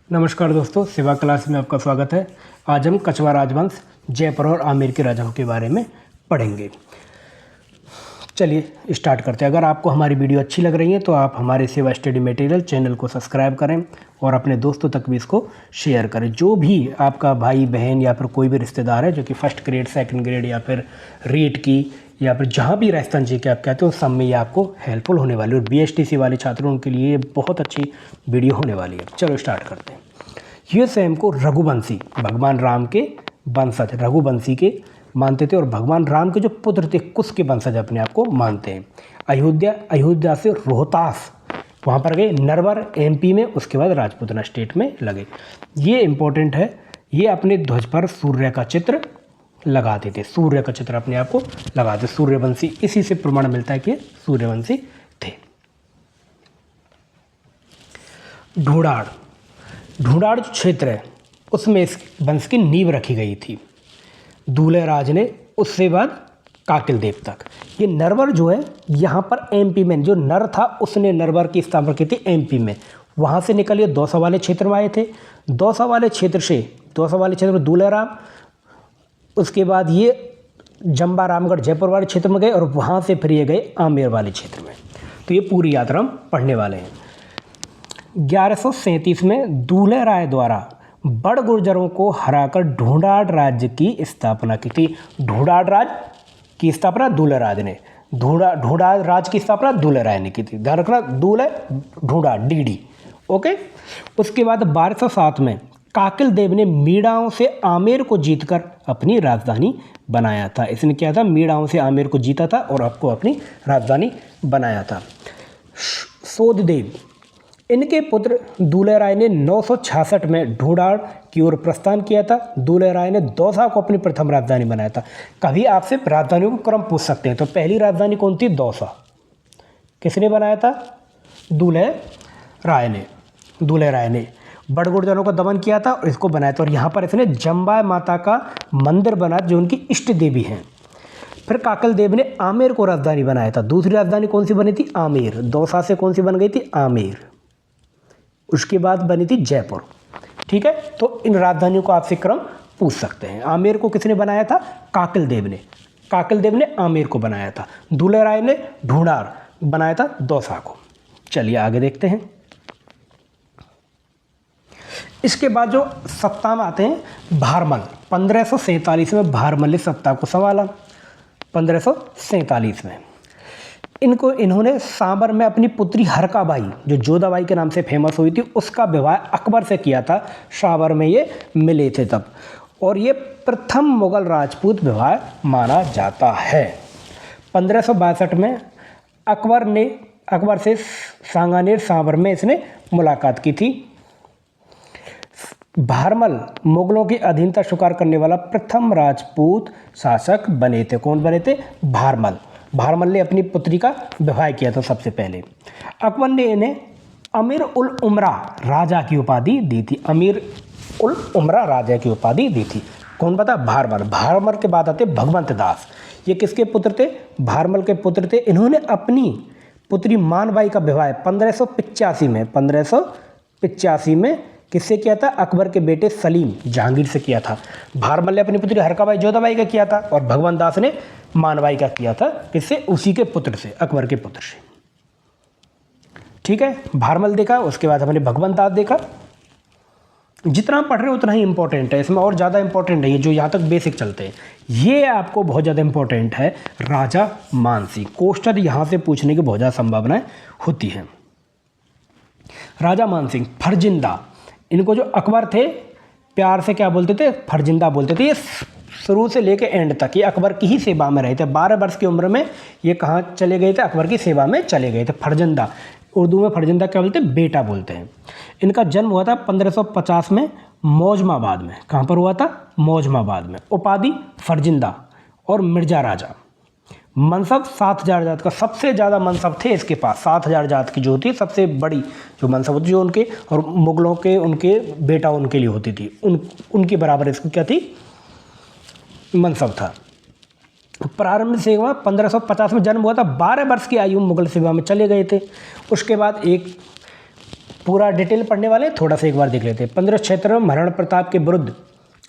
नमस्कार दोस्तों, सेवा क्लास में आपका स्वागत है। आज हम कछवार राजवंश, जयपुर और आमेर के राजाओं के बारे में पढ़ेंगे। चलिए स्टार्ट करते हैं। अगर आपको हमारी वीडियो अच्छी लग रही है तो आप हमारे सेवा स्टडी मटेरियल चैनल को सब्सक्राइब करें और अपने दोस्तों तक भी इसको शेयर करें। जो भी आपका भाई बहन या फिर कोई भी रिश्तेदार है जो कि फर्स्ट ग्रेड, सेकंड ग्रेड या फिर रीट की या फिर जहाँ भी राजस्थान जी के आप कहते हो, सब में ये आपको हेल्पफुल होने वाली है। और BSTC वाले छात्रों उनके लिए ये बहुत अच्छी वीडियो होने वाली है। चलो स्टार्ट करते हैं। ये स्वयं को रघुवंशी, भगवान राम के वंशज रघुवंशी के मानते थे और भगवान राम के जो पुत्र थे कुश के वंशज अपने आप को मानते हैं। अयोध्या से रोहतास वहाँ पर गए, नरवर MP में, उसके बाद राजपूताना स्टेट में लगे। ये इम्पोर्टेंट है। ये अपने ध्वज पर सूर्य का चित्र लगाते थे, सूर्य का चित्र अपने आप को लगाते, सूर्यवंशी। इसी से प्रमाण मिलता है कि सूर्यवंशी थे। ढूंढाड़ जो क्षेत्र है उसमें इस वंश की नींव रखी गई थी दूल्हे राज ने, उससे बाद काकिल देव तक। ये नरवर जो है यहाँ पर MP में, जो नर था उसने नरवर की स्थापना की थी MP में। वहाँ से निकल ये दौसा वाले क्षेत्र में आए थे। दौसा वाले क्षेत्र में दूल्हे राम, उसके बाद ये जंबा रामगढ़ जयपुर वाले क्षेत्र में गए और वहाँ से फिर ये गए आमेर वाले क्षेत्र में। तो ये पूरी यात्रा हम पढ़ने वाले हैं। 1137 में दूल्हे राय द्वारा बड़ गुर्जरों को हराकर ढूंढाड़ राज्य की स्थापना की थी। ढूंढाड़ राज की स्थापना दूल्हे राज ने, ढूंढाड़ राज की स्थापना दूल्हे राय ने की थी। ध्यान रखना, दूल्हे ढूंढाड़ DD। ओके। उसके बाद 1207 में काकिल देव ने मीड़ाओं से आमेर को जीतकर अपनी राजधानी बनाया था। इसने क्या था, मीड़ाओं से आमेर को जीता था और आपको अपनी राजधानी बनाया था। सोधदेव, इनके पुत्र दूल्हे राय ने 966 में ढूंढाड़ की ओर प्रस्थान किया था। दूल्हे राय ने दौसा को अपनी प्रथम राजधानी बनाया था। कभी आपसे राजधानियों को क्रम पूछ सकते हैं। तो पहली राजधानी कौन थी? दौसा। किसने बनाया था? दूल्हे राय ने बड़ गुर्जरों का दमन किया था और इसको बनाया था। और यहाँ पर इसने जम्बा माता का मंदिर बनाया जो उनकी इष्ट देवी हैं। फिर काकल देव ने आमेर को राजधानी बनाया था। दूसरी राजधानी कौन सी बनी थी? आमेर। दौसा से कौन सी बन गई थी? आमेर। उसके बाद बनी थी जयपुर। ठीक है, तो इन राजधानियों को आपसे क्रम पूछ सकते हैं। आमेर को किसने बनाया था? काकल देव ने आमेर को बनाया था। दूल्हे राय ने ढूंढाड़ बनाया था दौसा को। चलिए आगे देखते हैं। इसके बाद जो सत्ता में आते हैं भारमल। 1547 में भारमल ने सत्ता को संभाला। 1547 में इन्होंने सांबर में अपनी पुत्री हरकाबाई, जो जोधाबाई के नाम से फेमस हुई थी, उसका विवाह अकबर से किया था। सांबर में ये मिले थे तब, और ये प्रथम मुगल राजपूत विवाह माना जाता है। 1562 में अकबर से सांगानेर सांबर में इसने मुलाकात की थी। भारमल मुगलों की अधीनता स्वीकार करने वाला प्रथम राजपूत शासक बने थे। कौन बने थे? भारमल ने अपनी पुत्री का विवाह किया था सबसे पहले। अकबर ने इन्हें अमीर उल उमरा राजा की उपाधि दी थी। अमीर उल उमरा राजा की उपाधि दी थी। कौन बता? भारमल के बाद आते भगवंत दास। ये किसके पुत्र थे? भारमल के पुत्र थे। इन्होंने अपनी पुत्री मानबाई का विवाह 1585 में किससे किया था? अकबर के बेटे सलीम जहांगीर से किया था। भारमल ने अपनी पुत्री हरकाबाई जोधाबाई का किया था और भगवंत दास ने मानबाई का किया था। किससे? उसी के पुत्र से, अकबर के पुत्र से। ठीक है, भारमल देखा, उसके बाद हमने भगवंत दास देखा। जितना पढ़ रहे हो उतना ही इंपॉर्टेंट है, इसमें और ज़्यादा इंपॉर्टेंट है ये जो यहाँ तक बेसिक चलते हैं। ये आपको बहुत ज़्यादा इंपॉर्टेंट है। राजा मानसिंह, क्वेश्चन यहाँ से पूछने की बहुत ज़्यादा संभावनाएं होती हैं। राजा मानसिंह फरजिंदा, इनको जो अकबर थे प्यार से क्या बोलते थे? फरजिंदा बोलते थे। ये शुरू से लेकर एंड तक ये अकबर की ही सेवा में रहे थे। 12 वर्ष की उम्र में ये कहाँ चले गए थे? अकबर की सेवा में चले गए थे। फरजिंदा, उर्दू में फरजिंदा क्या बोलते हैं? बेटा बोलते हैं। इनका जन्म हुआ था 1550 में मौजमाबाद में। कहाँ पर हुआ था? मौजमाबाद में। उपाधि फरजिंदा और मिर्जा राजा। मनसब 7000 जात का, सबसे ज़्यादा मनसब थे इसके पास। 7000 जात की जो होती है सबसे बड़ी जो मनसब होती, जो उनके और मुगलों के उनके बेटा उनके लिए होती थी, उनकी बराबर इसको क्या थी? मनसब था। प्रारंभिक सेवा 1550 में जन्म हुआ था। 12 वर्ष की आयु मुगल सेवा में चले गए थे। उसके बाद एक पूरा डिटेल पढ़ने वाले थोड़ा सा एक बार देख लेते हैं। 1576 में महाराणा प्रताप के विरुद्ध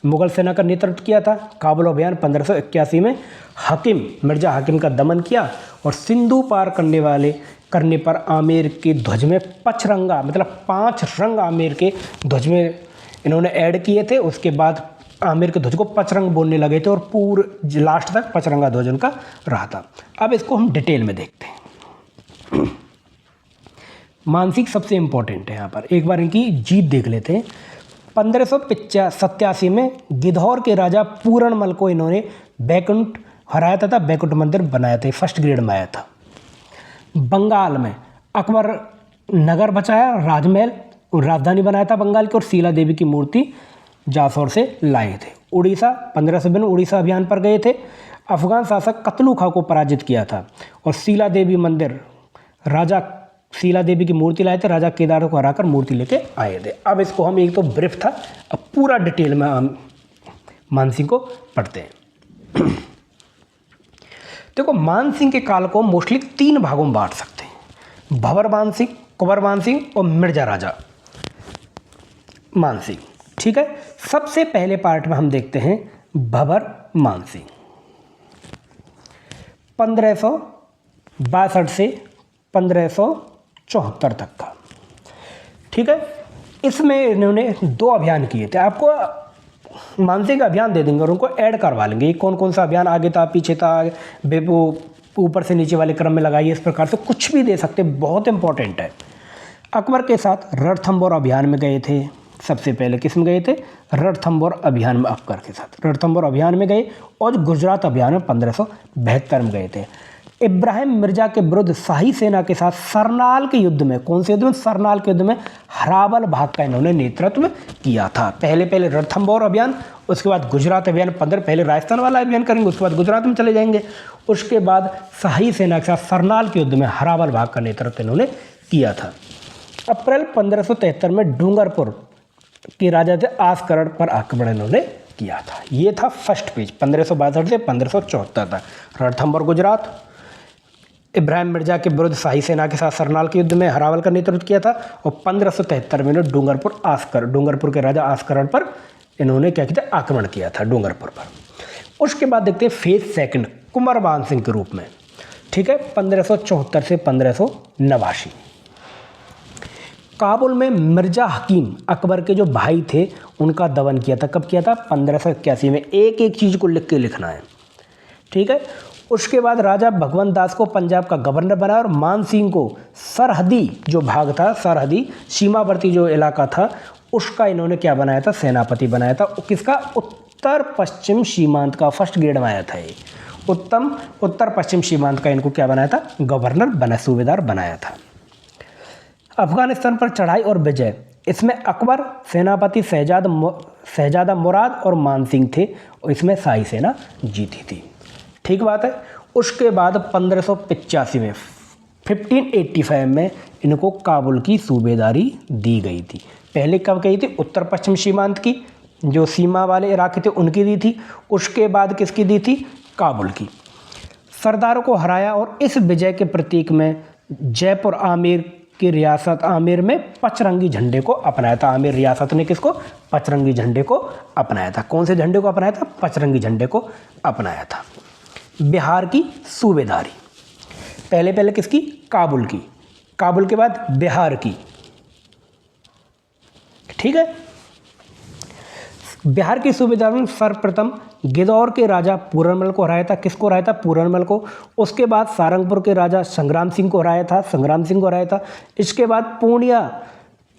मुगल सेना का नेतृत्व किया था। काबुल अभियान 1581 में मिर्जा हाकिम का दमन किया और सिंधु पार करने पर आमेर के ध्वज में पचरंगा मतलब 5 रंग आमेर के ध्वज में इन्होंने ऐड किए थे। उसके बाद आमेर के ध्वज को पचरंग बोलने लगे थे और पूरे लास्ट तक पचरंगा ध्वज उनका रहा था। अब इसको हम डिटेल में देखते हैं। मानसिक सबसे इम्पोर्टेंट है यहाँ पर, एक बार इनकी जीत देख लेते हैं। 1587 में गिद्धौर के राजा पूरणमल को इन्होंने बैकुंठ हराया था, बैकुंठ मंदिर बनाया था, फर्स्ट ग्रेड में आया था। बंगाल में अकबर नगर बचाया, राजमहल और राजधानी बनाया था बंगाल की, और शीला देवी की मूर्ति जासौर से लाए थे। उड़ीसा 1592 उड़ीसा अभियान पर गए थे। अफगान शासक कतलू खां को पराजित किया था और शीला देवी मंदिर राजा शीला देवी की मूर्ति लाए थे, राजा केदार को हराकर मूर्ति लेके आए थे। अब इसको हम एक तो ब्रीफ था, अब पूरा डिटेल में हम मानसिंह को पढ़ते हैं। देखो मानसिंह के काल को मोस्टली 3 भागों में बांट सकते हैं, भंवर मानसिंह, कुंवर मानसिंह और मिर्जा राजा मानसिंह। ठीक है, सबसे पहले पार्ट में हम देखते हैं भंवर मानसिंह 1562 से 1574 तक का। ठीक है, इसमें इन्होंने 2 अभियान किए थे। आपको मानसिंह का अभियान दे देंगे और उनको ऐड करवा लेंगे, कौन कौन सा अभियान आगे था पीछे था, ऊपर से नीचे वाले क्रम में लगाइए, इस प्रकार से कुछ भी दे सकते, बहुत इंपॉर्टेंट है। अकबर के साथ रणथंबोर अभियान में गए थे। सबसे पहले किस में गए थे? रणथंबोर अभियान में अकबर के साथ रणथंबोर अभियान में गए और गुजरात अभियान में 1572 में गए थे। इब्राहिम मिर्जा के विरुद्ध शाही सेना के साथ सरनाल के युद्ध में, कौन से युद्ध में? सरनाल के युद्ध में हरावल भाग का इन्होंने नेतृत्व किया था। पहले रणथंबोर अभियान, उसके बाद गुजरात अभियान 15, पहले राजस्थान वाला अभियान करेंगे, उसके बाद गुजरात में चले जाएंगे, उसके बाद शाही सेना के साथ सरनाल के युद्ध में हरावल भाग का नेतृत्व इन्होंने किया था। अप्रैल 1573 में डूंगरपुर के राजा थे आसकरण पर आक्रमण इन्होंने किया था। ये था फर्स्ट पेज 1562 से 1574 तक। रणथंबोर गुजरात, इब्राहिम मिर्जा के विरुद्ध शाही सेना के साथ सरनाल के युद्ध में हरावल का नेतृत्व किया था और 1573 में डूंगरपुर के राजा आस्करण पर इन्होंने क्या किया था? आक्रमण किया था डूंगरपुर पर। उसके बाद देखते हैं फेज सेकंड कुंवर मानसिंह के रूप में। ठीक है, 1574 से 1589। काबुल में मिर्जा हकीम अकबर के जो भाई थे उनका दमन किया था। कब किया था? 1581 में। एक एक चीज़ को लिख के लिखना है। ठीक है, उसके बाद राजा भगवंत दास को पंजाब का गवर्नर बनाया और मान सिंह को सरहदी जो भाग था, सरहदी सीमावर्ती जो इलाका था, उसका इन्होंने क्या बनाया था? सेनापति बनाया था। किसका? उत्तर पश्चिम सीमांत का, फर्स्ट ग्रेड में आया था ये। उत्तर पश्चिम सीमांत का इनको क्या बनाया था? गवर्नर सूबेदार बनाया था। अफगानिस्तान पर चढ़ाई और विजय, इसमें अकबर, सेनापति शहजादा मुराद और मान सिंह थे और इसमें शाही सेना जीती थी। ठीक बात है। उसके बाद 1585 में 1585 में इनको काबुल की सूबेदारी दी गई थी। पहले कब गई थी? उत्तर पश्चिम सीमांत की, जो सीमा वाले इलाके थे उनकी दी थी। उसके बाद किसकी दी थी? काबुल की। सरदारों को हराया और इस विजय के प्रतीक में जयपुर आमेर की रियासत आमेर में पचरंगी झंडे को अपनाया था। आमेर रियासत ने किसको? पचरंगी झंडे को अपनाया था। कौन से झंडे को अपनाया था? पचरंगी झंडे को अपनाया था। बिहार की सूबेदारी, पहले किसकी? काबुल की। काबुल के बाद बिहार की। ठीक है, बिहार की सूबेदार में सर्वप्रथम गिद्धौर के राजा पूरनमल को हराया था। किसको हराया था? पूरनमल को। उसके बाद सारंगपुर के राजा संग्राम सिंह को हराया था। इसके बाद पूर्णिया,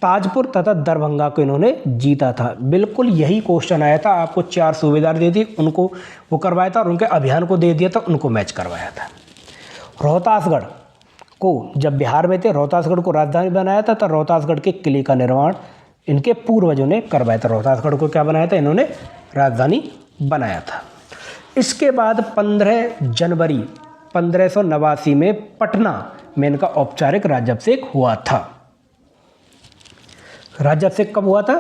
ताजपुर तथा दरभंगा को इन्होंने जीता था। बिल्कुल यही क्वेश्चन आया था। आपको 4 सूबेदार दे दिए, उनको वो करवाया था और उनके अभियान को दे दिया था, उनको मैच करवाया था। रोहतासगढ़ को, जब बिहार में थे, रोहतासगढ़ को राजधानी बनाया था, तो रोहतासगढ़ के किले का निर्माण इनके पूर्वजों ने करवाया था। रोहतासगढ़ को क्या बनाया था? इन्होंने राजधानी बनाया था। इसके बाद 15 जनवरी 1589 में पटना में इनका औपचारिक राज्याभिषेक हुआ था। राज्याभिषेक कब हुआ था?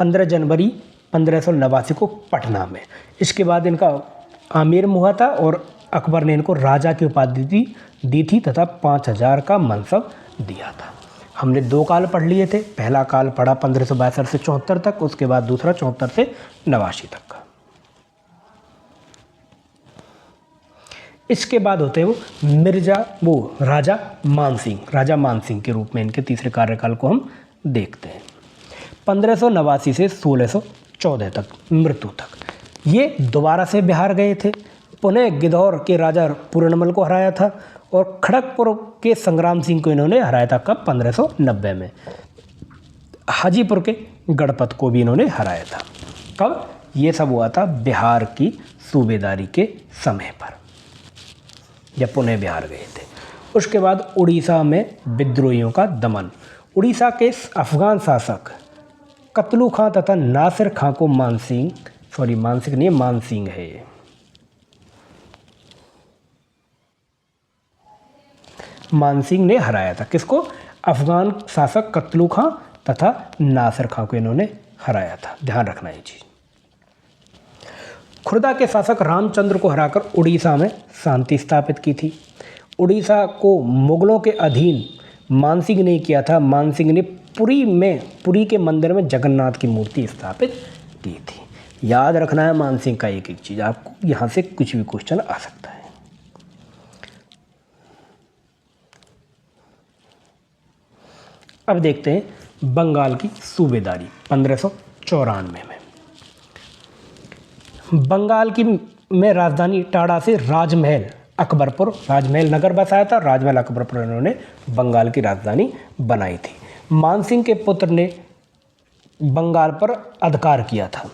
15 जनवरी 1589 को पटना में। इसके बाद इनका आमेर में हुआ था और अकबर ने इनको राजा की उपाधि दी थी तथा 5000 का मनसब दिया था। हमने 2 काल पढ़ लिए थे। पहला काल पढ़ा 1562 से 74 तक, उसके बाद दूसरा 74 से 89 तक का। इसके बाद होते हैं वो राजा मानसिंह के रूप में इनके तीसरे कार्यकाल को हम देखते हैं। 1589 से 1614 तक मृत्यु तक ये दोबारा से बिहार गए थे। पुनः गिद्धौर के राजा पूर्णमल को हराया था और खड़गपुर के संग्राम सिंह को इन्होंने हराया था कब? 1590 में। हाजीपुर के गणपत को भी इन्होंने हराया था। कब? ये सब हुआ था बिहार की सूबेदारी के समय पर, जब पुनः बिहार गए थे। उसके बाद उड़ीसा में विद्रोहियों का दमन। उड़ीसा के अफगान शासक कतलू खां तथा नासिर खां को मानसिंह है ये। मानसिंह ने हराया था किसको? अफगान शासक कतलू खां तथा नासिर खां को इन्होंने हराया था, ध्यान रखना ये चीज। खुर्दा के शासक रामचंद्र को हराकर उड़ीसा में शांति स्थापित की थी। उड़ीसा को मुगलों के अधीन मानसिंह ने किया था। मानसिंह ने पुरी के मंदिर में जगन्नाथ की मूर्ति स्थापित की थी। याद रखना है मानसिंह का एक एक चीज़, आपको यहाँ से कुछ भी क्वेश्चन आ सकता है। अब देखते हैं बंगाल की सूबेदारी 1594 में। बंगाल की में राजधानी टाड़ा से राजमहल नगर बसाया था। राजमहल अकबरपुर इन्होंने बंगाल की राजधानी बनाई थी। मानसिंह के पुत्र ने बंगाल पर अधिकार किया था।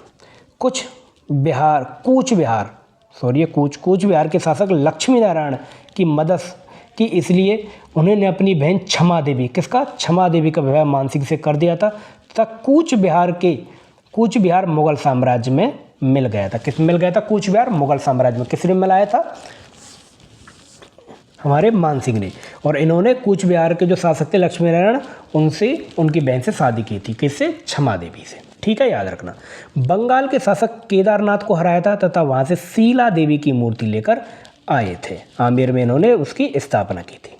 कूच बिहार के शासक लक्ष्मी नारायण की मदद की, इसलिए उन्होंने अपनी बहन क्षमा देवी का विवाह मानसिंह से कर दिया था तथा कूच बिहार मुगल साम्राज्य में मिल गया था। किस मिल गया था? कूच बिहार मुगल साम्राज्य में किसने मिलाया था? हमारे मानसिंह ने। और इन्होंने कूच बिहार के जो शासक थे लक्ष्मी नारायण, उनसे उनकी बहन से शादी की थी। किससे? क्षमा देवी से। ठीक है, याद रखना। बंगाल के शासक केदारनाथ को हराया था तथा वहां से शीला देवी की मूर्ति लेकर आए थे। आमेर में इन्होंने उसकी स्थापना की थी।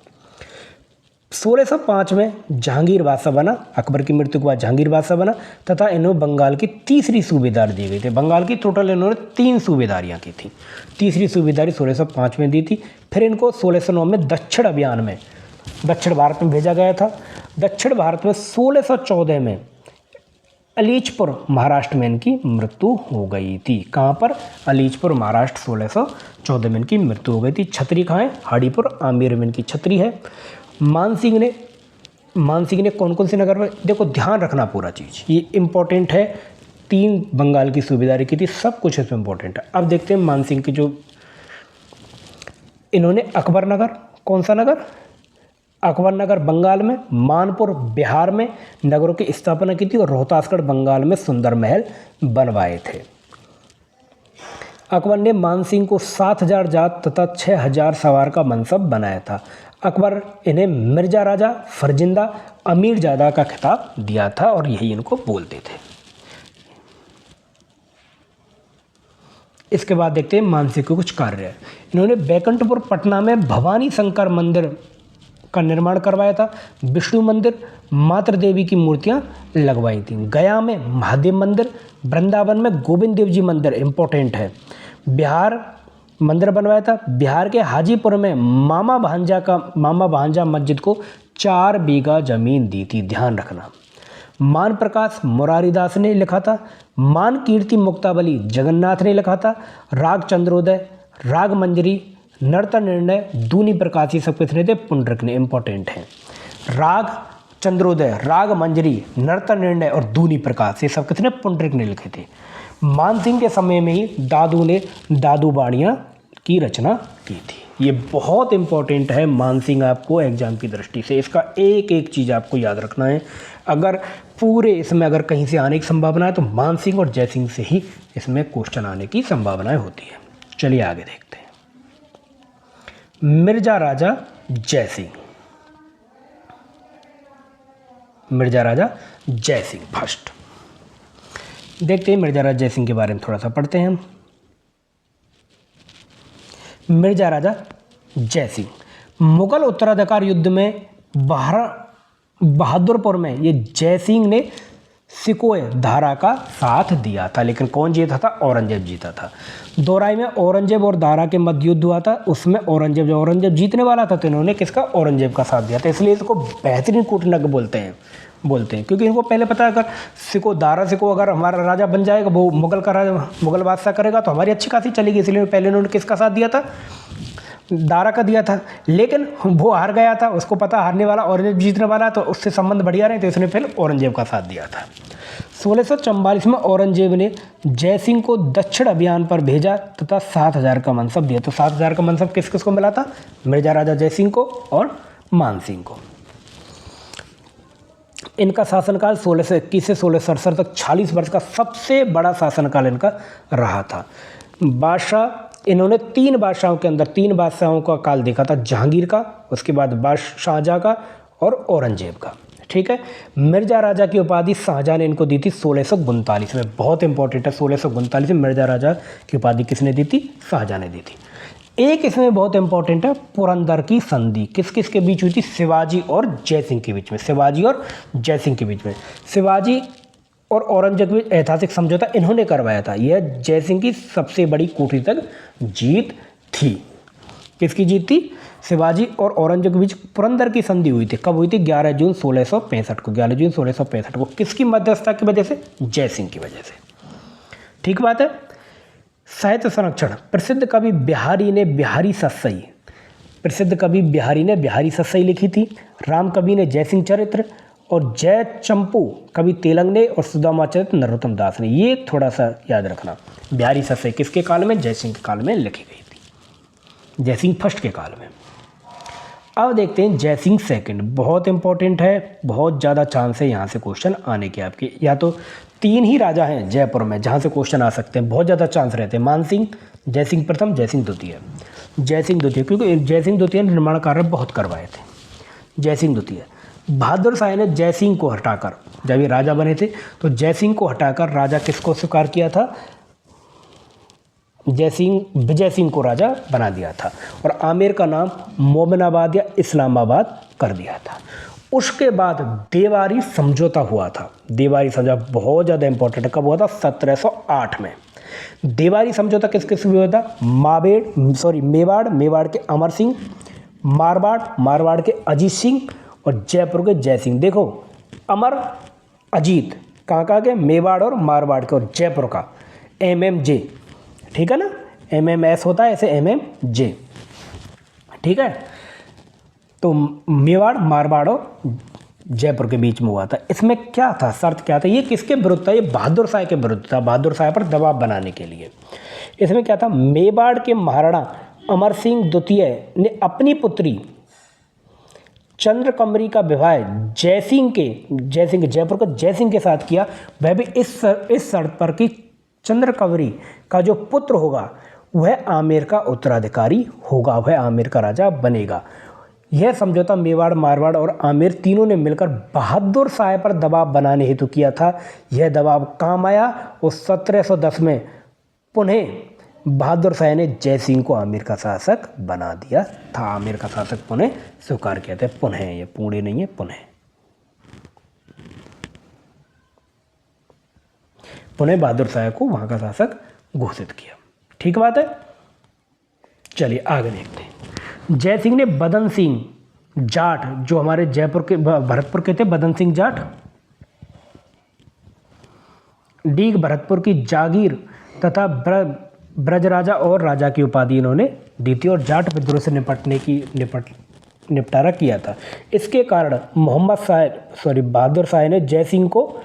1605 में जहांगीर बादशाह बना। अकबर की मृत्यु के बाद जहांगीर बादशाह बना तथा इन्होंने बंगाल की तीसरी सूबेदार दी गई थी। बंगाल की टोटल इन्होंने 3 सूबेदारियां की थी। तीसरी सूबेदारी 1605 में दी थी। फिर इनको 1609 में दक्षिण भारत में भेजा गया था। दक्षिण भारत में 1614 में अलीचपुर महाराष्ट्र में इनकी मृत्यु हो गई थी। कहाँ पर? अलीचपुर महाराष्ट्र 1614 में इनकी मृत्यु हो गई थी। छतरी कहाँ है? हाड़ीपुर आमेर में इनकी छतरी है। मानसिंह ने कौन कौन से नगर में, देखो ध्यान रखना पूरा चीज़, ये इम्पोर्टेंट है। 3 बंगाल की सूबेदारी की थी, सब कुछ इसमें इम्पोर्टेंट है। अब देखते हैं मानसिंह की जो इन्होंने अकबर नगर, कौन सा नगर? अकबर नगर बंगाल में, मानपुर बिहार में नगरों की स्थापना की थी और रोहतासगढ़ बंगाल में सुंदर महल बनवाए थे। अकबर ने मानसिंह को 7000 जात तथा 6000 सवार का मनसब बनाया था। अकबर इन्हें मिर्जा राजा, फरजिंदा, अमीरजादा का खिताब दिया था और यही इनको बोलते थे। इसके बाद देखते हैं मानसिंह के कुछ कार्य। इन्होंने बैकुंठपुर पटना में भवानी शंकर मंदिर का निर्माण करवाया था। विष्णु मंदिर, मातृ देवी की मूर्तियां लगवाई थी। गया में महादेव मंदिर, वृंदावन में गोविंद देव जी मंदिर इंपॉर्टेंट है। बिहार मंदिर बनवाया था। बिहार के हाजीपुर में मामा भांजा मस्जिद को 4 बीघा जमीन दी थी, ध्यान रखना। मान प्रकाश मुरारीदास ने लिखा था। मान कीर्ति मुक्तावली जगन्नाथ ने लिखा था। राग चंद्रोदय, राग मंजरी, नर्तन निर्णय, दूनी प्रकाश, ये सब कितने थे? पुंडरिक ने, इंपॉर्टेंट है। राग चंद्रोदय, राग मंजरी, नर्तन निर्णय और दूनी प्रकाश, ये सब कितने? पुंडरिक ने लिखे थे। मानसिंह के समय में ही दादू ने दादू बाणियाँ की रचना की थी। ये बहुत इंपॉर्टेंट है मानसिंह आपको एग्जाम की दृष्टि से, इसका एक एक चीज़ आपको याद रखना है। अगर पूरे इसमें अगर कहीं से आने की संभावना है तो मानसिंह और जयसिंह से ही इसमें क्वेश्चन आने की संभावनाएं होती है। चलिए आगे देखते हैं। मिर्जा राजा जयसिंह फर्स्ट देखते हैं। मिर्जा राजा जयसिंह के बारे में थोड़ा सा पढ़ते हैं हम। मिर्जा राजा जयसिंह मुगल उत्तराधिकार युद्ध में बहादुरपुर में ये जयसिंह ने सिकोय धारा का साथ दिया था, लेकिन कौन जीता था? औरंगजेब जीता था। दोराई में औरंगजेब और दारा के मध्य युद्ध हुआ था, उसमें औरंगजेब जीतने वाला था, तो इन्होंने किसका? औरंगजेब का साथ दिया था। इसलिए इसको बेहतरीन कूटनीतिज्ञ बोलते हैं क्योंकि इनको पहले पता है, अगर दारा सिको अगर हमारा राजा बन जाएगा, वो मुगल का राजा, मुगल बादशाह करेगा, तो हमारी अच्छी खासी चलेगी। इसलिए पहले इन्होंने किसका साथ दिया था? दारा का दिया था। लेकिन वो हार गया था, उसको पता हारने वाला औरंगजेब जीतने वाला, तो उससे संबंध बढ़िया रहे, तो इसने फिर औरंगजेब का साथ दिया था। 1644 में औरंगजेब ने जयसिंह को दक्षिण अभियान पर भेजा तथा 7000 का मनसब दिया। तो 7000 का मनसब किस किस को मिला था? मिर्जा राजा जयसिंह को और मान सिंह को। इनका शासनकाल 1621 से 1667 तक 40 वर्ष का सबसे बड़ा शासनकाल इनका रहा था। बादशाह, इन्होंने 3 बादशाहों के अंदर 3 बादशाहों का काल देखा था, जहांगीर का, उसके बाद शाहजहाँ का और औरंगजेब का। ठीक है। मिर्जा राजा की उपाधि शाहजहाँ ने इनको दी थी 1639 में। बहुत इंपॉर्टेंट है, 1639 में मिर्जा राजा की उपाधि किसने दी थी? शाहजहाँ ने दी थी। एक इसमें बहुत इंपॉर्टेंट है, पुरंदर की संधि किस किस के बीच हुई थी? शिवाजी और जयसिंह के बीच में। शिवाजी और जयसिंह के बीच में। शिवाजी और औरंगजेब के बीच ऐतिहासिक समझौता इन्होंने करवाया था। यह जयसिंह की सबसे बड़ी कूटनीतिक जीत थी। किसकी जीत थी? शिवाजी और औरंगजेब के बीच पुरंदर की संधि हुई थी। कब हुई थी? 11 जून 1665 को। 11 जून 1665 को। किसकी मध्यस्थता की वजह से? जयसिंह की वजह से। ठीक बात है। साहित्य संरक्षण, प्रसिद्ध कवि बिहारी ने बिहारी सस्सई लिखी थी। राम कवि ने जयसिंह चरित्र और जय चंपू कवि तेलंग ने और सुदामा चरित्र नरोत्तम दास ने। ये थोड़ा सा याद रखना। बिहारी सस्सई किसके काल में? जयसिंह के काल में लिखी गई थी, जयसिंह फर्स्ट के काल में। अब देखते हैं जयसिंह सेकंड। बहुत इंपॉर्टेंट है, बहुत ज़्यादा चांस है यहाँ से क्वेश्चन आने के आपके। या तो 3 ही राजा हैं जयपुर में जहाँ से क्वेश्चन आ सकते हैं, बहुत ज़्यादा चांस रहते हैं। मानसिंह, जयसिंह प्रथम, जयसिंह द्वितीय। क्योंकि जयसिंह द्वितीय ने निर्माण कार्य बहुत करवाए थे। जयसिंह द्वितीय। बहादुर शाह ने जयसिंह को हटाकर, जब ये राजा बने थे तो जयसिंह को हटाकर राजा किसको स्वीकार किया था? विजय सिंह को राजा बना दिया था और आमेर का नाम मोमिनाबाद या इस्लामाबाद कर दिया था। उसके बाद देवारी समझौता हुआ था। देवारी समझौता बहुत ज़्यादा इंपॉर्टेंट है। कब हुआ था? 1708 में। देवारी समझौता किस किस हुआ था? मेवाड़ के अमर सिंह, मारवाड़ के अजीत सिंह और जयपुर के जय सिंह। देखो, अमर अजीत कहाँ के? मेवाड़ और मारवाड़ के, और जयपुर का MMJ। ठीक है ना, MMS होता है, ऐसे MMJ। ठीक है। तो मेवाड़, मारवाड़ और जयपुर के बीच में हुआ था। इसमें क्या था? शर्त क्या था? ये किसके विरुद्ध था? ये बहादुर शाह के विरुद्ध था, बहादुर शाह पर दबाव बनाने के लिए। इसमें क्या था? मेवाड़ के महाराणा अमर सिंह द्वितीय ने अपनी पुत्री चंद्रकमरी का विवाह जयपुर के जयसिंह के साथ किया। वह भी इस शर्त पर कि चंद्रकमरी का जो पुत्र होगा वह आमेर का उत्तराधिकारी होगा, वह आमेर का राजा बनेगा। यह समझौता मेवाड़, मारवाड़ और आमेर तीनों ने मिलकर बहादुर शाह पर दबाव बनाने हेतु किया था। यह दबाव काम आया और 1710 में पुनः बहादुर शाह ने जयसिंह को आमेर का शासक बना दिया था। आमेर का शासक पुनः स्वीकार किया था। पुनः, ये पुणे नहीं है, पुनः बहादुर शाह को वहां का शासक घोषित किया। ठीक बात है। चलिए आगे देखते हैं। जयसिंह ने बदन सिंह जाट, जो हमारे जयपुर के भरतपुर के थे, बदन सिंह जाट, डीग भरतपुर की जागीर तथा ब्रज राजा और राजा की उपाधि इन्होंने दी थी और जाट विद्रोह से निपटारा किया था। इसके कारण बहादुर शाह ने जयसिंह को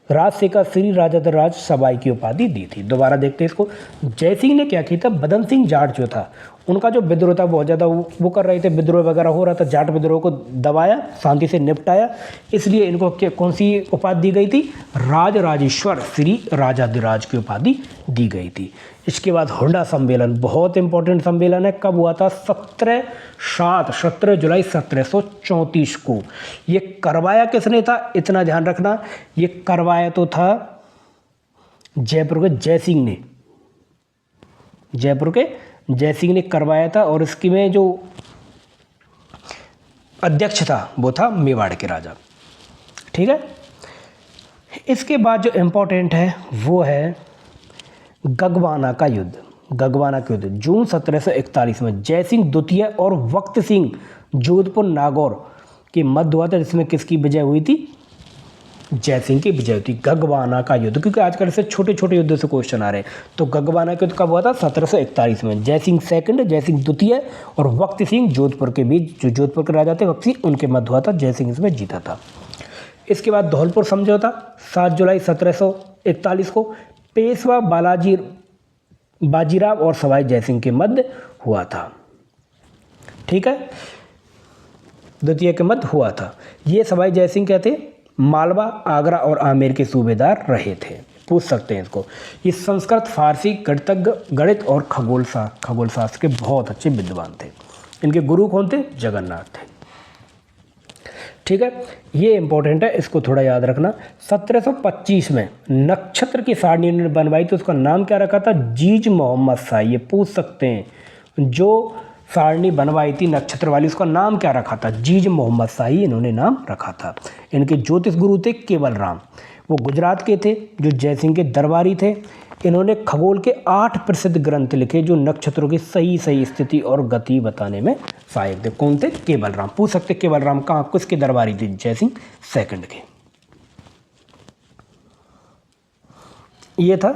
राजशेखर श्री राजाधिराज सबाई की उपाधि दी थी। दोबारा देखते हैं इसको। जयसिंह ने क्या किया था? बदन सिंह जाट जो था, उनका जो विद्रोह था बहुत ज़्यादा वो कर रहे थे, विद्रोह वगैरह हो रहा था, जाट विद्रोह को दबाया, शांति से निपटाया। इसलिए इनको कौन सी उपाधि दी गई थी? राजराजेश्वर श्री राजाधिराज की उपाधि दी गई थी। इसके बाद हुंडा सम्मेलन, बहुत इंपॉर्टेंट सम्मेलन है। कब हुआ था? 17 जुलाई 1734 को। ये करवाया किसने था? इतना ध्यान रखना, ये करवाया तो था जयपुर के जयसिंह ने। जयपुर के जयसिंह ने करवाया था और इसकी में जो अध्यक्ष था वो था मेवाड़ के राजा। ठीक है, इसके बाद जो इम्पोर्टेंट है वो है गगवाना का युद्ध। गगवाना का युद्ध जून 1741 में जयसिंह द्वितीय और वक्त सिंह जोधपुर नागौर के मध्य हुआ था, जिसमें किसकी विजय हुई थी? जयसिंह की विजय थी। गगवाना का युद्ध, क्योंकि आजकल से छोटे छोटे युद्धों से क्वेश्चन आ रहे हैं, तो गगवाना का युद्ध कब हुआ था? 1741 में। जयसिंह सेकंड, जयसिंह द्वितीय और वक्त सिंह जोधपुर के बीच, जो जोधपुर के राजा थे वक्त सिंह, उनके मध्य हुआ था। जयसिंह इसमें जीता था। इसके बाद धौलपुर समझौता 7 जुलाई 1741 को पेशवा बाजीराव और सवाई जयसिंह के मध्य हुआ था। ठीक है, द्वितीय के मध्य हुआ था। ये सवाई जयसिंह क्या थे? मालवा, आगरा और आमेर के सूबेदार रहे थे। पूछ सकते हैं इसको। ये संस्कृत, फारसी, गणितज्ञ, गणित और खगोल शास्त्र के बहुत अच्छे विद्वान थे। इनके गुरु कौन थे? जगन्नाथ थे। ठीक है, ये इंपॉर्टेंट है, इसको थोड़ा याद रखना। 1725 में नक्षत्र की सारणी ने बनवाई थी, उसका नाम क्या रखा था? जीज मोहम्मद शाही। ये पूछ सकते हैं, जो सारणी बनवाई थी नक्षत्र वाली, उसका नाम क्या रखा था? जीज मोहम्मद शाही इन्होंने नाम रखा था। इनके ज्योतिष गुरु थे केवल राम, वो गुजरात के थे, जो जयसिंह के दरबारी थे। इन्होंने खगोल के 8 प्रसिद्ध ग्रंथ लिखे, जो नक्षत्रों की सही स्थिति और गति बताने में सहायक थे। कौन थे? केवल राम। पूछ सकते केवल राम कहाँ, किसके दरबारी थे? जयसिंह सेकंड के। ये था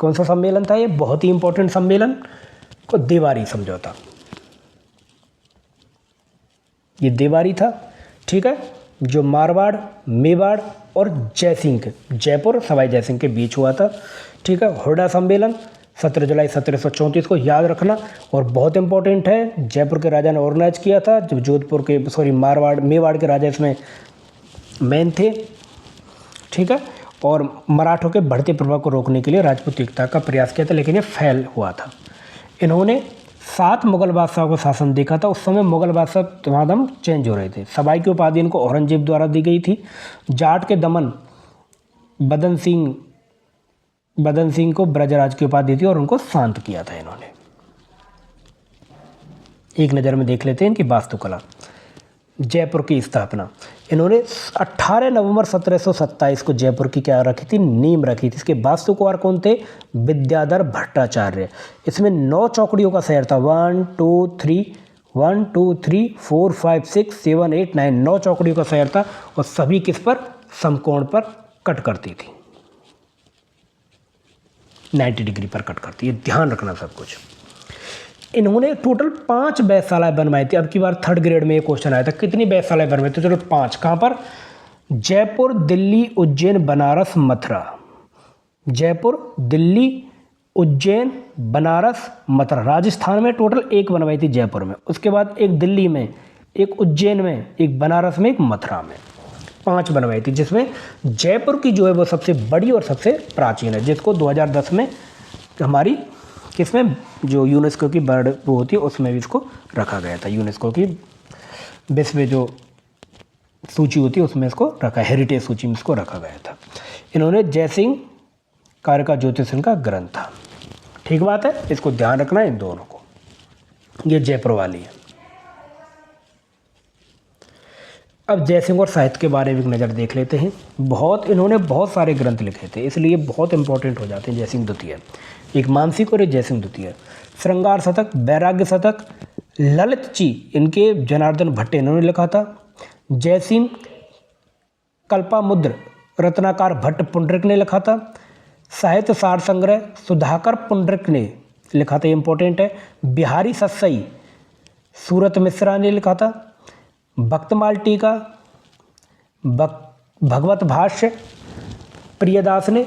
कौन सा सम्मेलन था? ये बहुत ही इंपॉर्टेंट सम्मेलन को देवारी समझौता। ये देवारी था। ठीक है, जो मारवाड़, मेवाड़ और जयसिंह, जयपुर सवाई जयसिंह के बीच हुआ था। ठीक है, हुरडा सम्मेलन 17 जुलाई 1734 को याद रखना, और बहुत इंपॉर्टेंट है। जयपुर के राजा ने ऑर्गेनाइज किया था, जो जोधपुर के मेवाड़ के राजा इसमें मेन थे। ठीक है, और मराठों के बढ़ते प्रभाव को रोकने के लिए राजपूत एकता का प्रयास किया था, लेकिन ये फेल हुआ था। इन्होंने 7 मुगल बादशाहों को शासन देखा था। उस समय मुगल बादशाह तमाम चेंज हो रहे थे। सवाई की उपाधि इनको औरंगजेब द्वारा दी गई थी। जाट के दमन बदन सिंह को ब्रजराज की उपाधि थी और उनको शांत किया था इन्होंने। एक नज़र में देख लेते हैं इनकी वास्तुकला। जयपुर की स्थापना इन्होंने 18 नवंबर 1727 को जयपुर की क्या रखी थी? नींव रखी थी। इसके वास्तुकार कौन थे? विद्याधर भट्टाचार्य। इसमें 9 चौकड़ियों का शहर था। 1 2 3 4 5 6 7 8 9 9 चौकड़ियों का शहर था, और सभी किस पर? समकोण पर कट करती थी, 90 डिग्री पर कट करती है। ध्यान रखना सब कुछ। इन्होंने टोटल 5 वेधशालाएँ बनवाई थी। अब की बार 3rd ग्रेड में ये क्वेश्चन आया था, कितनी वेधशालाएँ बनवाई थी? टोटल 5। कहाँ पर? जयपुर, दिल्ली, उज्जैन, बनारस, मथुरा। जयपुर, दिल्ली, उज्जैन, बनारस, मथुरा। राजस्थान में टोटल 1 बनवाई थी जयपुर में, उसके बाद 1 दिल्ली में, 1 उज्जैन में, 1 बनारस में, 1 मथुरा में। 5 बनवाई थी, जिसमें जयपुर की जो है वो सबसे बड़ी और सबसे प्राचीन है, जिसको 2010 में हमारी किसमें, जो यूनेस्को की बर्ड वो होती है उसमें भी इसको रखा गया था। यूनेस्को की विश्व जो सूची होती है उसमें इसको रखा, हेरिटेज सूची में इसको रखा गया था। इन्होंने जयसिंह कार्य का ज्योतिष का ग्रंथ था। ठीक बात है, इसको ध्यान रखना इन दोनों को। ये जयपुर वाली है। अब जयसिंह और साहित्य के बारे में एक नज़र देख लेते हैं। इन्होंने बहुत सारे ग्रंथ लिखे थे, इसलिए बहुत इंपॉर्टेंट हो जाते हैं। जयसिंह द्वितीय, एक मानसिक और एक जयसिंह द्वितीय। श्रृंगार शतक, वैराग्य शतक, ललित जी इनके जनार्दन भट्ट इन्होंने लिखा था। जयसिंह कल्पामुद्र रत्नाकर भट्ट पुंडरिक ने लिखा था। साहित्य सार संग्रह सुधाकर पुंडरिक ने लिखा था, इंपॉर्टेंट है। बिहारी सस्सई सूरत मिश्रा ने लिखा था। भक्तमाल टीका, भगवत भाष्य प्रियदास ने,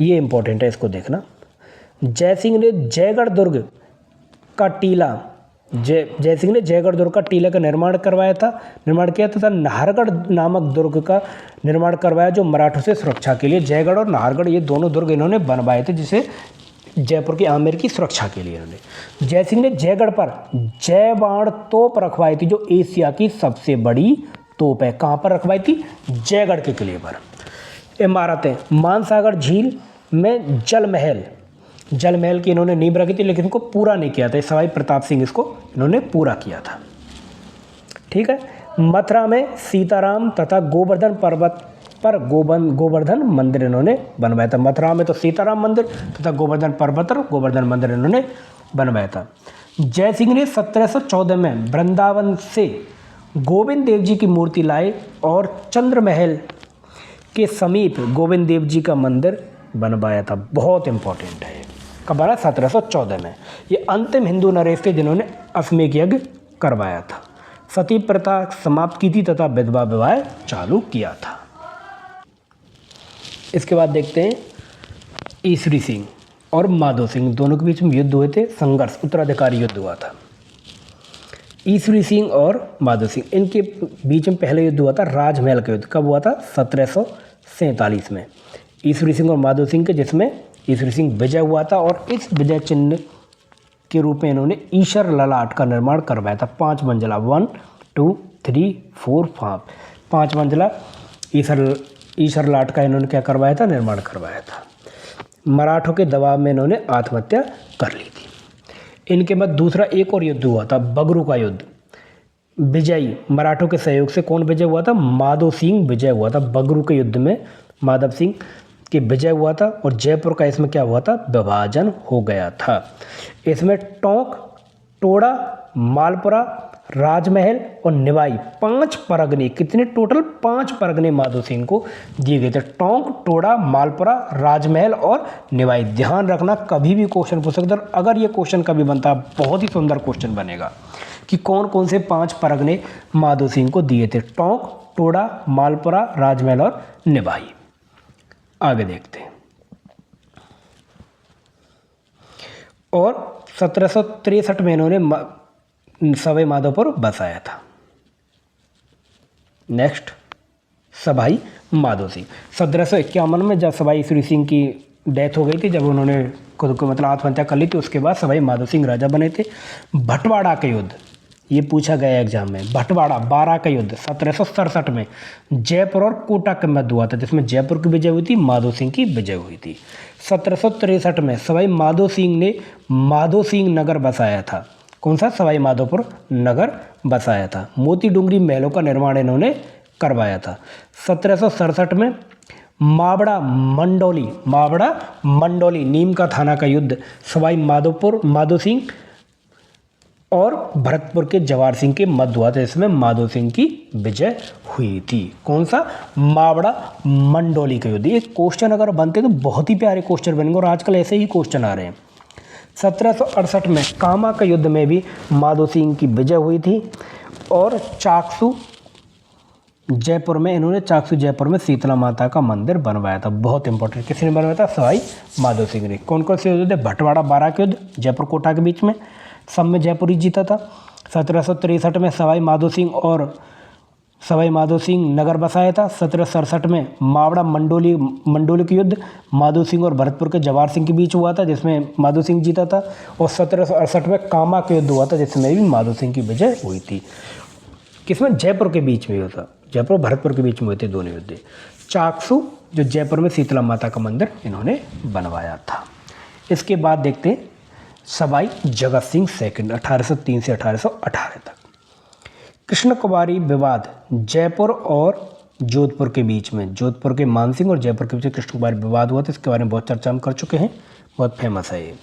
ये इंपॉर्टेंट है, इसको देखना। जयसिंह ने जयगढ़ दुर्ग का टीला का निर्माण किया था। नाहरगढ़ नामक दुर्ग का निर्माण करवाया, जो मराठों से सुरक्षा के लिए। जयगढ़ और नाहरगढ़ ये दोनों दुर्ग इन्होंने बनवाए थे, जिसे जयपुर की आमेर की सुरक्षा के लिए इन्होंने। जयसिंह ने जयगढ़ पर जयबाण तोप रखवाई थी, जो एशिया की सबसे बड़ी तोप है। कहाँ पर रखवाई थी? जयगढ़ के किले पर। इमारतें, मानसागर झील में जल महल की इन्होंने नींव रखी थी, लेकिन इनको पूरा नहीं किया था। सवाई प्रताप सिंह इसको इन्होंने पूरा किया था। ठीक है। मथुरा में सीताराम तथा गोवर्धन पर्वत पर गोवर्धन मंदिर इन्होंने बनवाया था। मथुरा में तो सीताराम मंदिर तथा गोवर्धन पर्वत पर गोवर्धन मंदिर इन्होंने बनवाया था। जय सिंह ने 1714 में वृंदावन से गोविंद देव जी की मूर्ति लाए और चंद्र महल के समीप गोविंद देव जी का मंदिर बनवाया था। बहुत इंपॉर्टेंट है। कब बना? 1714 में। ये अंतिम हिंदू नरेश थे जिन्होंने अश्वमेध यज्ञ करवाया था, सती प्रथा समाप्त की थी तथा विधवा विवाह चालू किया था। इसके बाद देखते हैं ईसरी सिंह और माधो सिंह दोनों के बीच में युद्ध हुए थे, संघर्ष, उत्तराधिकारी युद्ध हुआ था। ईसरी सिंह और माधो सिंह, इनके बीच में पहले युद्ध हुआ था राजमहल का युद्ध। कब हुआ था? 1747 में ईसरी सिंह और माधो सिंह के, जिसमें ईसरी सिंह विजय हुआ था और इस विजय चिन्ह के रूप में इन्होंने ईशर ललाट का निर्माण करवाया था। 5 मंजिला, 1 2 3 4 5 5 मंजिला ईशर ललाट का इन्होंने क्या करवाया था? निर्माण करवाया था। मराठों के दबाव में इन्होंने आत्महत्या कर ली थी। इनके बाद दूसरा एक और युद्ध हुआ था, बगरू का युद्ध। विजयी मराठों के सहयोग से कौन विजय हुआ था? माधो सिंह विजय हुआ था। बगरू के युद्ध में माधव सिंह के विजय हुआ था और जयपुर का इसमें क्या हुआ था? विभाजन हो गया था। इसमें टोंक, टोड़ा, मालपुरा, राजमहल और निवाई 5 परगने, कितने टोटल? 5 परगने माधो सिंह को दिए गए थे। टोंक, टोड़ा, मालपुरा, राजमहल और निवाई। ध्यान रखना, कभी भी क्वेश्चन पूछ सकते हैं। अगर ये क्वेश्चन कभी बनता है, बहुत ही सुंदर क्वेश्चन बनेगा कि कौन कौन से 5 परगने माधो सिंह को दिए थे। टोंक, टोड़ा, मालपुरा, राजमहल और निवाई। आगे देखते हैं। और 1763 में इन्होंने सवाई माधोपुर बसाया था। नेक्स्ट, सवाई माधो सिंह। 1751 में जब सवाई ईसरी सिंह की डेथ हो गई थी, जब उन्होंने खुद को मतलब आत्महत्या कर ली थी, उसके बाद सवाई माधो सिंह राजा बने थे। भटवाड़ा का युद्ध, ये पूछा गया एग्जाम में। भटवाड़ा 12 का युद्ध 1767 में जयपुर और कोटा के मध्य हुआ था, जिसमें जयपुर की विजय हुई थी, माधो सिंह की विजय हुई थी। 1763 में सवाई माधो सिंह ने माधो सिंह नगर बसाया था। कौन सा? सवाई माधोपुर नगर बसाया था। मोती डूंगरी महलों का निर्माण इन्होंने करवाया था। 1767 में मावड़ा मंडोली नीम का थाना का युद्ध सवाई माधो सिंह और भरतपुर के जवार सिंह के मध्य हुआ था। इसमें माधो सिंह की विजय हुई थी। कौन सा? मावड़ा मंडोली का युद्ध। ये क्वेश्चन अगर बनते तो बहुत ही प्यारे क्वेश्चन बनेंगे और आजकल ऐसे ही क्वेश्चन आ रहे हैं। 1768 में कामा का युद्ध में भी माधो सिंह की विजय हुई थी। और चाकसू जयपुर में शीतला माता का मंदिर बनवाया था। बहुत इंपॉर्टेंट। किसने बनवाया था? सवाई माधो सिंह ने। कौन कौन से युद्ध थे? भटवाड़ा 12 के युद्ध, जयपुर कोटा के बीच में, सब में जयपुर ही जीता था। 1763 में सवाई माधो सिंह नगर बसाया था। 1767 में मावड़ा मंडोली के युद्ध माधो सिंह और भरतपुर के जवार सिंह के बीच हुआ था, जिसमें माधो सिंह जीता था। और 1768 में कामा का युद्ध हुआ था, जिसमें भी माधो सिंह की विजय हुई थी। किसमें? जयपुर के बीच में हुआ था। जयपुर भरतपुर के बीच में हुए थे दोनों युद्ध। चाकसू जो जयपुर में शीतला माता का मंदिर इन्होंने बनवाया था। इसके बाद देखते हैं सवाई जगत सिंह सेकंड 1803 से 1818 तक। कृष्ण कुमारी विवाद जयपुर और जोधपुर के बीच में, जोधपुर के मानसिंह और जयपुर के बीच में कृष्ण कुमारी विवाद हुआ था। इसके बारे में बहुत चर्चा हम कर चुके हैं, बहुत फेमस है ये।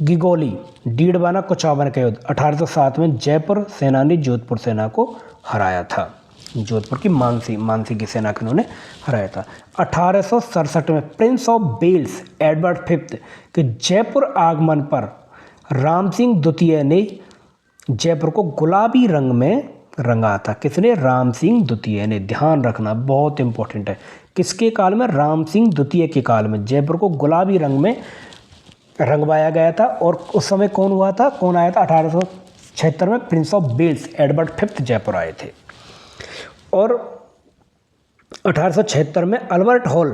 गिगोली डीडवाना कुचावन का युद्ध 1807 में जयपुर सेना ने जोधपुर सेना को हराया था। जोधपुर की मानसी की सेना को उन्होंने हराया था। 1867 में prince of Wales Edward fifth के जयपुर आगमन पर राम सिंह द्वितीय ने जयपुर को गुलाबी रंग में रंगा था। किसने? राम सिंह द्वितीय ने। ध्यान रखना, बहुत इंपॉर्टेंट है। किसके काल में? राम सिंह द्वितीय के काल में जयपुर को गुलाबी रंग में रंगवाया गया था। और उस समय कौन आया था? 1876 में prince of Wales Edward fifth Jaipur आए थे। और 1876 में Albert hall,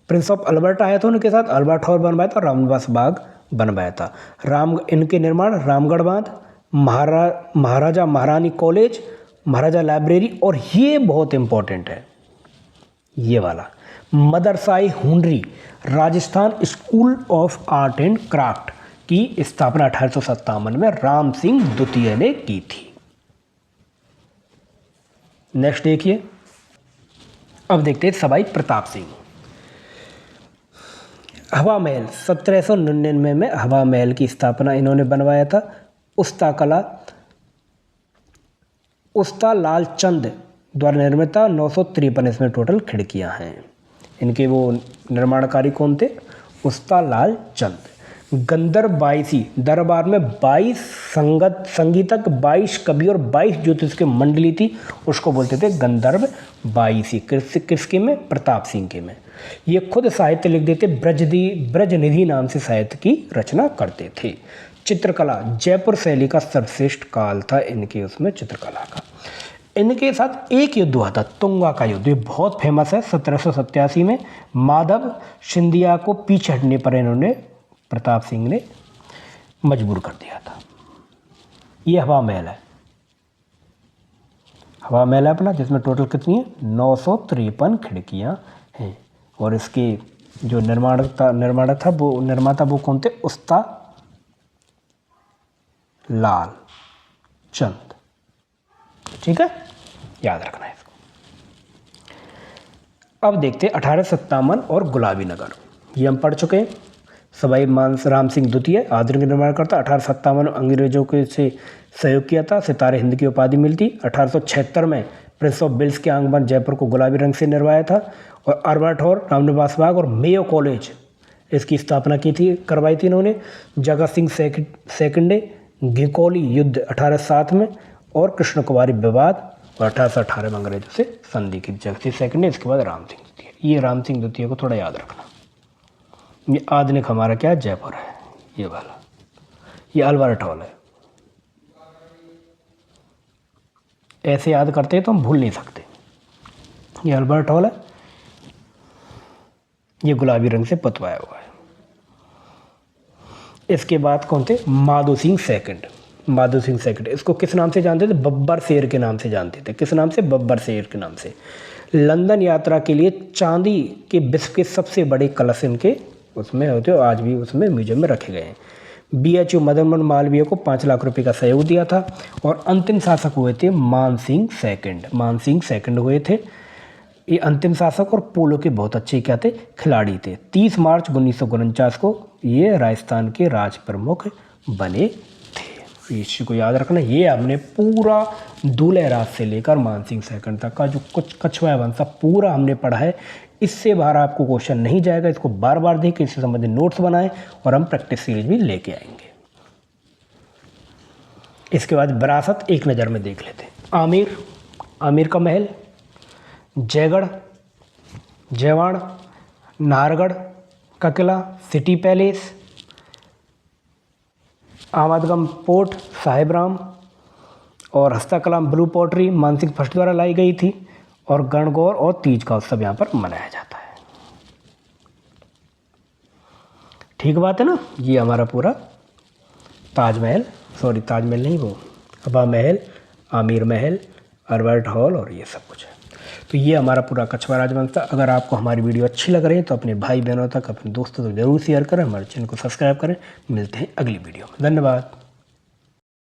prince of Albert आया था, उनके साथ अल्बर्ट हॉल बनवाया था, रामनिवास बाग बनवाया था। इनके निर्माण रामगढ़ बांध, महाराजा महारानी कॉलेज, महाराजा लाइब्रेरी, और ये बहुत इंपॉर्टेंट है ये वाला, मदरसाई हुंडरी Rajasthan school of art and craft की स्थापना 1857 में राम सिंह द्वितीय ने की थी। नेक्स्ट देखिए, अब देखते हैं सवाई प्रताप सिंह। हवा महल 1799 में हवा महल की स्थापना इन्होंने बनवाया था। उस्ता लाल चंद द्वारा निर्मित 953 इसमें टोटल खिड़कियां हैं। इनके वो निर्माणकारी कौन थे? उस्ता लाल चंद। गंधर्व 22 दरबार में 22 संगीतक, 22 कवि और 22 ज्योतिष की मंडली थी, उसको बोलते थे गंधर्व 22। किसके में? प्रताप सिंह के में। ये खुद साहित्य लिख देते, ब्रजनिधि नाम से साहित्य की रचना करते थे। चित्रकला जयपुर शैली का सर्वश्रेष्ठ काल था इनके उसमें चित्रकला का। इनके साथ एक युद्ध हुआ था, तुंगा का युद्ध, ये बहुत फेमस है। 1787 में माधव सिंधिया को पीछे हटने पर इन्होंने प्रताप सिंह ने मजबूर कर दिया था। ये हवा महल है, हवा महल है अपना, जिसमें टोटल कितनी है? 953 खिड़कियां हैं। और इसके जो निर्माता वो कौन थे? उस्ता लाल चंद। ठीक है, याद रखना है इसको। अब देखते हैं 1857 और गुलाबी नगर, ये हम पढ़ चुके हैं। सवाई राम सिंह द्वितीय आधुनिक निर्माण करता। 1857 अंग्रेजों के से सहयोग किया था, सितारे हिंद की उपाधि मिलती। 1876 में प्रिंस ऑफ वेल्स के आंगन जयपुर को गुलाबी रंग से निर्वाया था। और अल्बर्ट हॉल, रामनिवास बाग और मेयो कॉलेज इसकी स्थापना की थी, करवाई थी इन्होंने। जगत सिंह सेकंडे घिकोली युद्ध 1807 में, और कृष्ण कुमारी विवाद, और 1818 में अंग्रेजों से संधि की। जगत सिंह सेकंडे, इसके बाद राम सिंह द्वितीय। ये राम सिंह द्वितीय को थोड़ा याद रखना। ये आधुनिक हमारा क्या है? जयपुर है ये वाला। ये अल्बर्ट हॉल है, ऐसे याद करते हैं तो हम भूल नहीं सकते। ये अल्बर्ट हॉल है, ये गुलाबी रंग से पुतवाया हुआ है। इसके बाद कौन थे? माधो सिंह सेकंड। माधो सिंह सेकंड इसको किस नाम से जानते थे? बब्बर शेर के नाम से जानते थे। किस नाम से? बब्बर शेर के नाम से। लंदन यात्रा के लिए चांदी के विश्व के सबसे बड़े कलश इनके उसमें होते, आज भी उसमें म्यूजियम में रखे गए हैं। BHU मदन मोहन मालवीय को 5 लाख रुपए का सहयोग दिया था। और अंतिम शासक हुए थे मान सिंह सेकंड। मान सिंह सेकंड हुए थे। ये अंतिम शासक और पोलो के बहुत अच्छे क्या थे? खिलाड़ी थे। 30 मार्च 1949 को ये राजस्थान के राज प्रमुख बने थे। इसी को याद रखना। ये हमने पूरा दूल्हे राज से लेकर मान सिंह सेकंड तक का जो कुछ कछवाया वंश पूरा हमने पढ़ा है। इससे बाहर आपको क्वेश्चन नहीं जाएगा, इसको बार बार देखें, इससे संबंधित नोट्स बनाएं, और हम प्रैक्टिस सीरीज भी लेके आएंगे। इसके बाद विरासत एक नज़र में देख लेते हैं। आमेर का महल, जयगढ़, जयवाड़, नाहरगढ़ का किला, सिटी पैलेस, आमदगम पोर्ट, साहिबराम, और हस्ताकलाम ब्लू पॉटरी मानसिंह फर्स्ट द्वारा लाई गई थी। और गणगौर और तीज का उत्सव यहाँ पर मनाया जाता है। ठीक बात है ना। ये हमारा पूरा ताजमहल नहीं, वो हवा महल, आमेर महल, अल्बर्ट हॉल और ये सब कुछ है। तो ये हमारा पूरा कछवा राजवंश था। अगर आपको हमारी वीडियो अच्छी लग रही है तो अपने भाई बहनों तक, अपने दोस्तों तक जरूर शेयर करें, हमारे चैनल को सब्सक्राइब करें। मिलते हैं अगली वीडियो में। धन्यवाद।